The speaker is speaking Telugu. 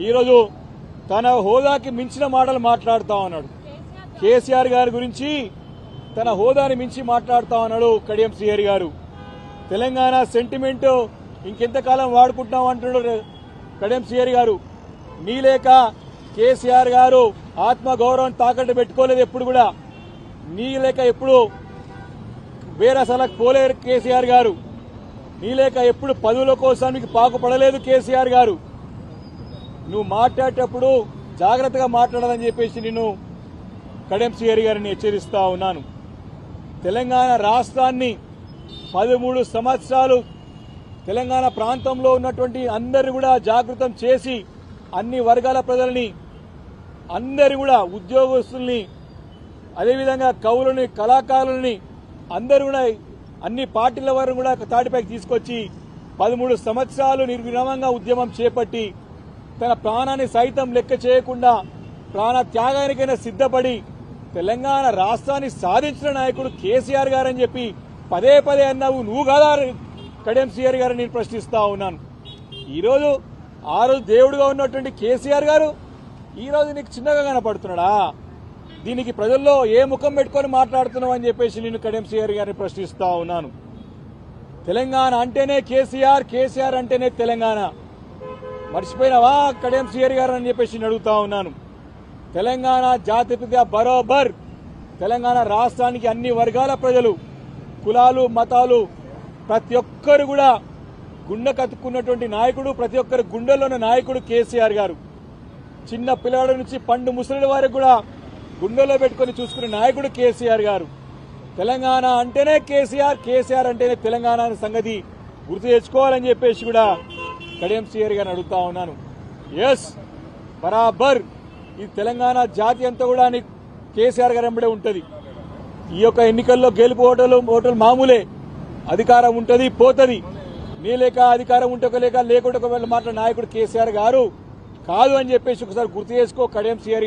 ఈరోజు తన హోదాకి మించిన మాటలు మాట్లాడుతా ఉన్నాడు. కేసీఆర్ గారి గురించి తన హోదాని మించి మాట్లాడుతా ఉన్నాడు కడియం శ్రీహరి గారు. తెలంగాణ సెంటిమెంట్ ఇంకెంతకాలం వాడుకుంటాం అంటున్నాడు కడియం శ్రీహరి గారు. నీ లేక కేసీఆర్ గారు ఆత్మగౌరవం తాకట్టు పెట్టుకోలేదు ఎప్పుడు కూడా. నీ లేక ఎప్పుడు వేరే సలకు పోలేరు కేసీఆర్ గారు. నీ లేక ఎప్పుడు పదవుల కోసానికి పాకుపడలేదు కేసీఆర్ గారు. నువ్వు మాట్లాడేటప్పుడు జాగ్రత్తగా మాట్లాడాలని చెప్పేసి నేను కడియం శ్రీహరి గారిని హెచ్చరిస్తా ఉన్నాను. తెలంగాణ రాష్ట్రాన్ని 13 సంవత్సరాలు తెలంగాణ ప్రాంతంలో ఉన్నటువంటి అందరినీ కూడా జాగృతం చేసి అన్ని వర్గాల ప్రజల్ని అందరి కూడా ఉద్యోగస్తుల్ని అదేవిధంగా కవులని కళాకారులని అందరూ కూడా అన్ని పార్టీల వారిని కూడా తాటిపైకి తీసుకొచ్చి 13 సంవత్సరాలు నిర్విరామంగా ఉద్యమం చేపట్టి తన ప్రాణాన్ని సైతం లెక్క చేయకుండా ప్రాణ త్యాగానికైనా సిద్ధపడి తెలంగాణ రాష్ట్రాన్ని సాధించిన నాయకుడు కేసీఆర్ గారని చెప్పి పదే పదే అన్నావు. నువ్వు కాదా కడియం శ్రీహరి గారిని నేను ప్రశ్నిస్తా ఉన్నాను. ఈరోజు ఆ రోజు దేవుడుగా ఉన్నటువంటి కేసీఆర్ గారు ఈరోజు నీకు చిన్నగా కనపడుతున్నాడా? దీనికి ప్రజల్లో ఏ ముఖం పెట్టుకొని మాట్లాడుతున్నావు అని చెప్పేసి నేను కడియం శ్రీహరి గారిని ప్రశ్నిస్తా ఉన్నాను. తెలంగాణ అంటేనే కేసీఆర్, కేసీఆర్ అంటేనే తెలంగాణ. మర్చిపోయినావా కడియం శ్రీహరి గారు అని చెప్పేసి నేను అడుగుతా ఉన్నాను. తెలంగాణ జాతిపిత బరోబర్ తెలంగాణ రాష్ట్రానికి అన్ని వర్గాల ప్రజలు, కులాలు, మతాలు ప్రతి ఒక్కరు కూడా గుండె కత్తుకున్నటువంటి నాయకుడు, ప్రతి ఒక్కరి గుండెల్లో ఉన్న నాయకుడు కేసీఆర్ గారు. చిన్న పిల్లవాడి నుంచి పండు ముసలి వారికి కూడా గుండెలో పెట్టుకుని చూసుకునే నాయకుడు కేసీఆర్ గారు. తెలంగాణ అంటేనే కేసీఆర్, కేసీఆర్ అంటేనే తెలంగాణ అనే సంగతి గుర్తు తెచ్చుకోవాలని చెప్పేసి కూడా కడియం శ్రీహరి గారిని అడుగుతా ఉన్నాను. ఎస్, బరాబర్ ఈ తెలంగాణ జాతి అంతా కూడా కేసీఆర్ గారు వెంబడే ఉంటది. ఈ యొక్క ఎన్నికల్లో గెలుపు ఓటలు మామూలే. అధికారం ఉంటది, పోతది. నీ లేక అధికారం ఉంటే లేక లేకుండా మాట్లాడే నాయకుడు కేసీఆర్ గారు కాదు అని చెప్పేసి ఒకసారి గుర్తు చేసుకో కడియం శ్రీహరి.